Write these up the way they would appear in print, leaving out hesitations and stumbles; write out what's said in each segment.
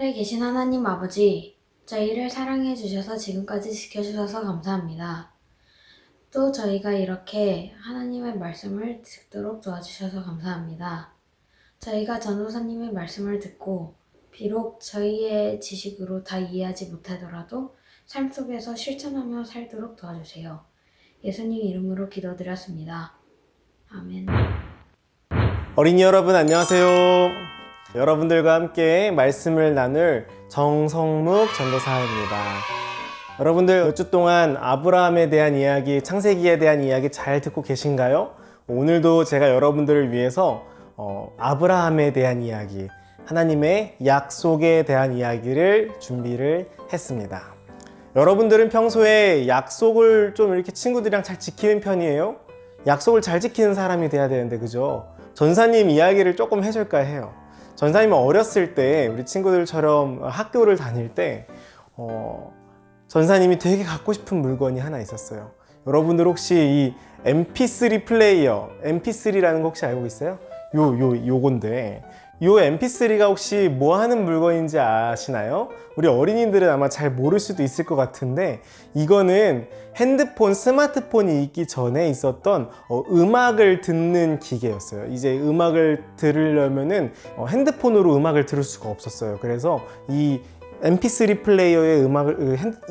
하늘에 계신 하나님 아버지, 저희를 사랑해 주셔서 지금까지 지켜주셔서 감사합니다. 또 저희가 이렇게 하나님의 말씀을 듣도록 도와주셔서 감사합니다. 저희가 전도사님의 말씀을 듣고 비록 저희의 지식으로 다 이해하지 못하더라도 삶 속에서 실천하며 살도록 도와주세요. 예수님 이름으로 기도드렸습니다. 아멘. 어린이 여러분 안녕하세요. 여러분들과 함께 말씀을 나눌 정성묵 전도사입니다. 여러분들 몇 주 동안 아브라함에 대한 이야기, 창세기에 대한 이야기 잘 듣고 계신가요? 오늘도 제가 여러분들을 위해서 아브라함에 대한 이야기, 하나님의 약속에 대한 이야기를 준비를 했습니다. 여러분들은 평소에 약속을 좀 이렇게 친구들이랑 잘 지키는 편이에요? 약속을 잘 지키는 사람이 돼야 되는데, 그죠? 전사님 이야기를 조금 해줄까 해요. 전사님은 어렸을 때 우리 친구들처럼 학교를 다닐 때 전사님이 되게 갖고 싶은 물건이 하나 있었어요. 여러분들 혹시 이 MP3 플레이어, MP3라는 거 혹시 알고 있어요? 요건데 요 MP3가 혹시 뭐 하는 물건인지 아시나요? 우리 어린이들은 아마 잘 모를 수도 있을 것 같은데, 이거는 핸드폰, 스마트폰이 있기 전에 있었던 음악을 듣는 기계였어요. 이제 음악을 들으려면은 핸드폰으로 음악을 들을 수가 없었어요. 그래서 이 MP3 플레이어에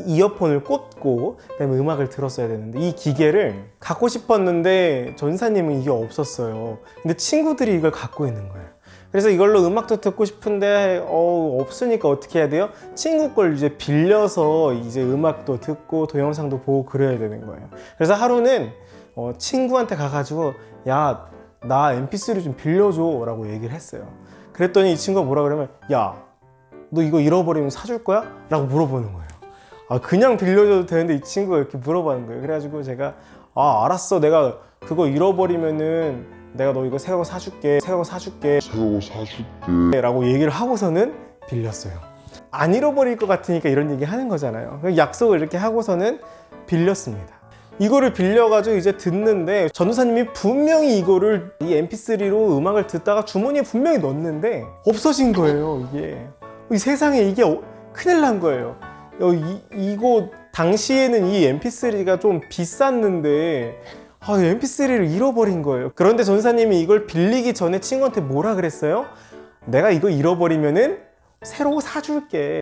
이어폰을 꽂고 그다음에 음악을 들었어야 되는데, 이 기계를 갖고 싶었는데 전사님은 이게 없었어요. 근데 친구들이 이걸 갖고 있는 거예요. 그래서 이걸로 음악도 듣고 싶은데 없으니까 어떻게 해야 돼요? 친구 걸 이제 빌려서 이제 음악도 듣고 동영상도 보고 그래야 되는 거예요. 그래서 하루는 친구한테 가가지고 야, 나 MP3 좀 빌려줘 라고 얘기를 했어요. 그랬더니 이 친구가 뭐라 그러면, 야, 너 이거 잃어버리면 사줄 거야? 라고 물어보는 거예요. 그냥 빌려줘도 되는데 이 친구가 이렇게 물어보는 거예요. 그래가지고 제가 알았어, 내가 그거 잃어버리면은 내가 너 이거 새 거 사줄게 라고 얘기를 하고서는 빌렸어요. 안 잃어버릴 것 같으니까 이런 얘기 하는 거잖아요. 약속을 이렇게 하고서는 빌렸습니다. 이거를 빌려가지고 이제 듣는데, 전도사님이 분명히 이거를 이 MP3로 음악을 듣다가 주머니에 분명히 넣었는데 없어진 거예요. 이 세상에 이게 큰일 난 거예요. 이거 당시에는 이 MP3가 좀 비쌌는데 MP3를 잃어버린 거예요. 그런데 전사님이 이걸 빌리기 전에 친구한테 뭐라 그랬어요? 내가 이거 잃어버리면은 새로 사줄게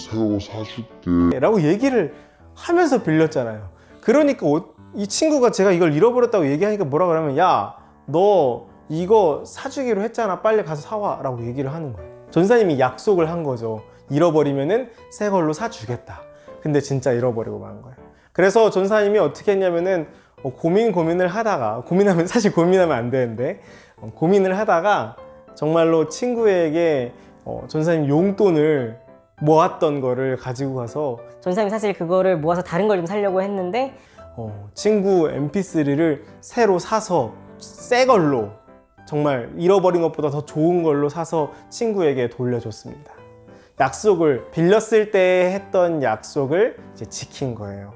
라고 얘기를 하면서 빌렸잖아요. 그러니까 이 친구가 제가 이걸 잃어버렸다고 얘기하니까 뭐라 그러면, 야, 너 이거 사주기로 했잖아, 빨리 가서 사와 라고 얘기를 하는 거예요. 전사님이 약속을 한 거죠. 잃어버리면은 새 걸로 사주겠다. 근데 진짜 잃어버리고 만 거예요. 그래서 전사님이 어떻게 했냐면은 고민을 하다가, 사실 고민하면 안 되는데, 고민을 하다가 정말로 친구에게 전사님 용돈을 모았던 거를 가지고 가서, 전사님이 사실 그거를 모아서 다른 걸 좀 사려고 했는데 친구 MP3를 새로 사서 새 걸로, 정말 잃어버린 것보다 더 좋은 걸로 사서 친구에게 돌려줬습니다. 약속을 빌렸을 때 했던 약속을 이제 지킨 거예요.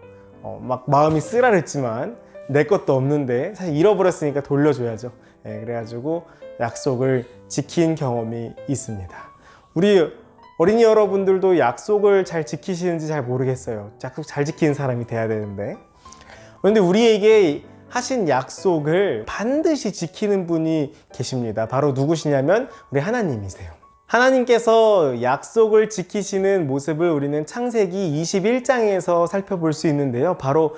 막 마음이 쓰라렸지만 내 것도 없는데 사실 잃어버렸으니까 돌려줘야죠. 그래가지고 약속을 지킨 경험이 있습니다. 우리 어린이 여러분들도 약속을 잘 지키시는지 잘 모르겠어요. 약속 잘 지키는 사람이 돼야 되는데, 그런데 우리에게 하신 약속을 반드시 지키는 분이 계십니다. 바로 누구시냐면 우리 하나님이세요. 하나님께서 약속을 지키시는 모습을 우리는 창세기 21장에서 살펴볼 수 있는데요. 바로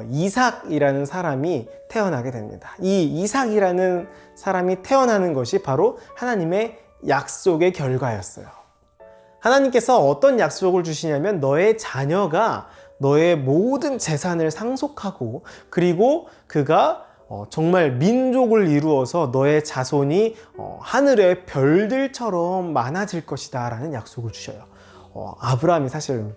이삭이라는 사람이 태어나게 됩니다. 이 이삭이라는 사람이 태어나는 것이 바로 하나님의 약속의 결과였어요. 하나님께서 어떤 약속을 주시냐면, 너의 자녀가 너의 모든 재산을 상속하고, 그리고 그가 정말 민족을 이루어서 너의 자손이 하늘의 별들처럼 많아질 것이다 라는 약속을 주셔요. 아브라함이 사실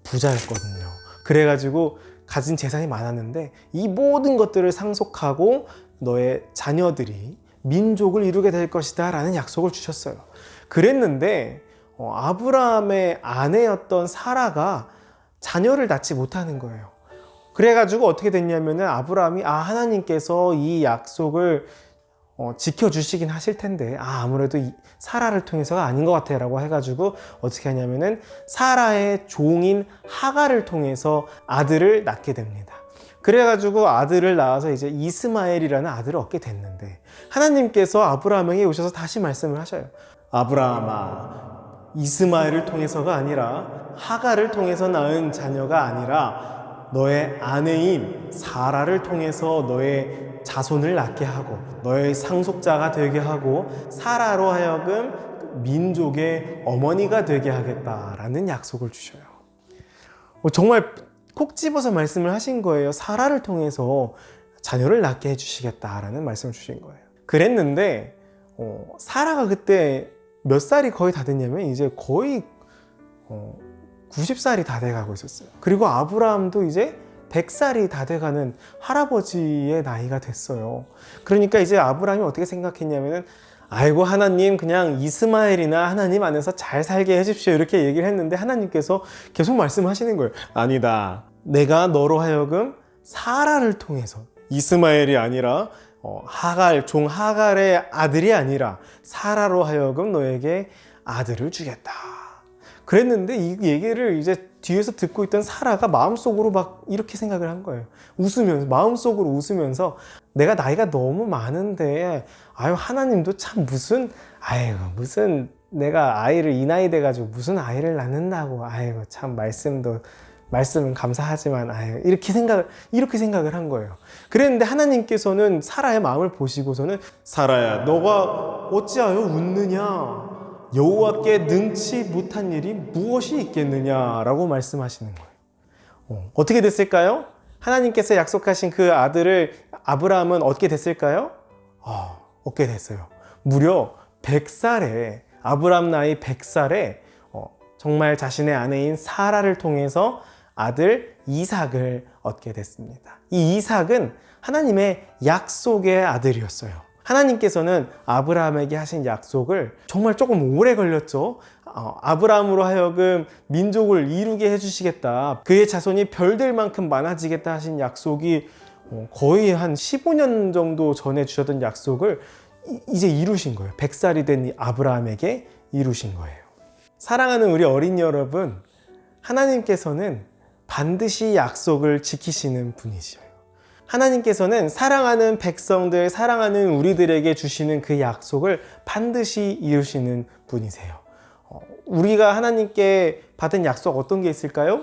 부자였거든요. 그래가지고 가진 재산이 많았는데 이 모든 것들을 상속하고 너의 자녀들이 민족을 이루게 될 것이다 라는 약속을 주셨어요. 그랬는데 아브라함의 아내였던 사라가 자녀를 낳지 못하는 거예요. 그래가지고 어떻게 됐냐면은 아브라함이 하나님께서 이 약속을 지켜주시긴 하실 텐데 아무래도 사라를 통해서가 아닌 것 같아 라고 해가지고 어떻게 하냐면은 사라의 종인 하갈을 통해서 아들을 낳게 됩니다. 그래가지고 아들을 낳아서 이제 이스마엘이라는 아들을 얻게 됐는데 하나님께서 아브라함에게 오셔서 다시 말씀을 하셔요. 아브라함아, 이스마엘을 통해서가 아니라 하갈을 통해서 낳은 자녀가 아니라 너의 아내인 사라를 통해서 너의 자손을 낳게 하고 너의 상속자가 되게 하고 사라로 하여금 민족의 어머니가 되게 하겠다라는 약속을 주셔요. 정말 콕 집어서 말씀을 하신 거예요. 사라를 통해서 자녀를 낳게 해주시겠다라는 말씀을 주신 거예요. 그랬는데 사라가 그때 몇 살이 거의 다 됐냐면 이제 거의 90살이 다 돼가고 있었어요. 그리고 아브라함도 이제 100살이 다 돼가는 할아버지의 나이가 됐어요. 그러니까 이제 아브라함이 어떻게 생각했냐면은 아이고 하나님 그냥 이스마엘이나 하나님 안에서 잘 살게 해주십시오 이렇게 얘기를 했는데 하나님께서 계속 말씀하시는 거예요. 아니다. 내가 너로 하여금 사라를 통해서 이스마엘이 아니라 하갈, 하갈의 아들이 아니라 사라로 하여금 너에게 아들을 주겠다. 그랬는데 이 얘기를 이제 뒤에서 듣고 있던 사라가 마음속으로 막 이렇게 생각을 한 거예요. 웃으면서, 마음속으로 웃으면서 내가 나이가 너무 많은데 아유 하나님도 참 무슨 무슨 내가 아이를 이 나이 돼가지고 무슨 아이를 낳는다고 아이고 참 말씀은 감사하지만 이렇게 생각을 한 거예요. 그랬는데 하나님께서는 사라의 마음을 보시고서는 사라야 너가 어찌하여 웃느냐 여호와께 능치 못한 일이 무엇이 있겠느냐라고 말씀하시는 거예요. 어떻게 됐을까요? 하나님께서 약속하신 그 아들을 아브라함은 얻게 됐을까요? 얻게 됐어요. 무려 100살에 아브라함 나이 100살에 정말 자신의 아내인 사라를 통해서 아들 이삭을 얻게 됐습니다. 이 이삭은 하나님의 약속의 아들이었어요. 하나님께서는 아브라함에게 하신 약속을 정말 조금 오래 걸렸죠. 아브라함으로 하여금 민족을 이루게 해주시겠다. 그의 자손이 별들만큼 많아지겠다 하신 약속이 거의 한 15년 정도 전에 주셨던 약속을 이제 이루신 거예요. 100살이 된 아브라함에게 이루신 거예요. 사랑하는 우리 어린이 여러분, 하나님께서는 반드시 약속을 지키시는 분이시죠. 하나님께서는 사랑하는 백성들, 사랑하는 우리들에게 주시는 그 약속을 반드시 이루시는 분이세요. 우리가 하나님께 받은 약속 어떤 게 있을까요?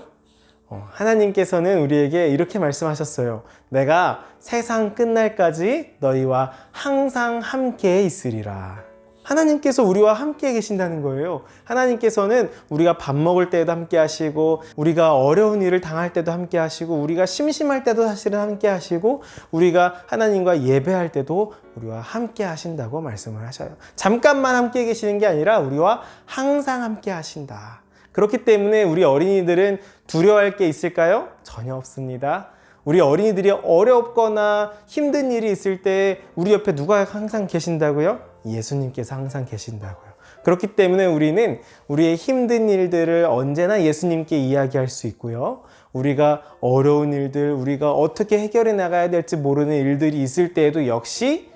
하나님께서는 우리에게 이렇게 말씀하셨어요. 내가 세상 끝날까지 너희와 항상 함께 있으리라. 하나님께서 우리와 함께 계신다는 거예요. 하나님께서는 우리가 밥 먹을 때도 함께 하시고 우리가 어려운 일을 당할 때도 함께 하시고 우리가 심심할 때도 사실은 함께 하시고 우리가 하나님과 예배할 때도 우리와 함께 하신다고 말씀을 하셔요. 잠깐만 함께 계시는 게 아니라 우리와 항상 함께 하신다. 그렇기 때문에 우리 어린이들은 두려워할 게 있을까요? 전혀 없습니다. 우리 어린이들이 어렵거나 힘든 일이 있을 때 우리 옆에 누가 항상 계신다고요? 예수님께서 항상 계신다고요. 그렇기 때문에 우리는 우리의 힘든 일들을 언제나 예수님께 이야기할 수 있고요. 우리가 어려운 일들, 우리가 어떻게 해결해 나가야 될지 모르는 일들이 있을 때에도 역시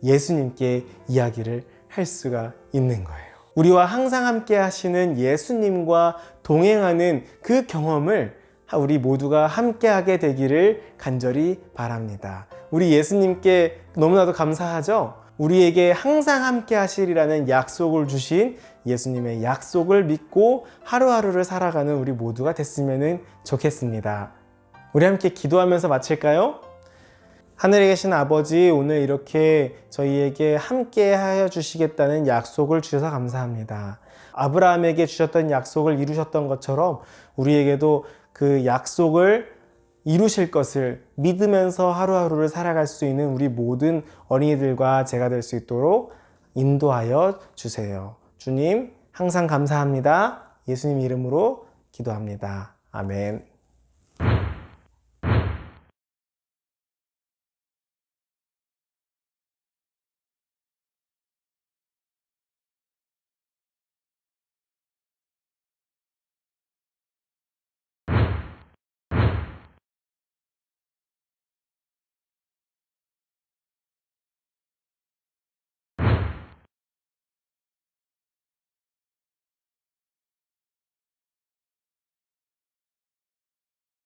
예수님께 이야기를 할 수가 있는 거예요. 우리와 항상 함께 하시는 예수님과 동행하는 그 경험을 우리 모두가 함께 하게 되기를 간절히 바랍니다. 우리 예수님께 너무나도 감사하죠? 우리에게 항상 함께 하시리라는 약속을 주신 예수님의 약속을 믿고 하루하루를 살아가는 우리 모두가 됐으면 좋겠습니다. 우리 함께 기도하면서 마칠까요? 하늘에 계신 아버지, 오늘 이렇게 저희에게 함께 하여 주시겠다는 약속을 주셔서 감사합니다. 아브라함에게 주셨던 약속을 이루셨던 것처럼 우리에게도 그 약속을 이루실 것을 믿으면서 하루하루를 살아갈 수 있는 우리 모든 어린이들과 제가 될 수 있도록 인도하여 주세요. 주님, 항상 감사합니다. 예수님 이름으로 기도합니다. 아멘.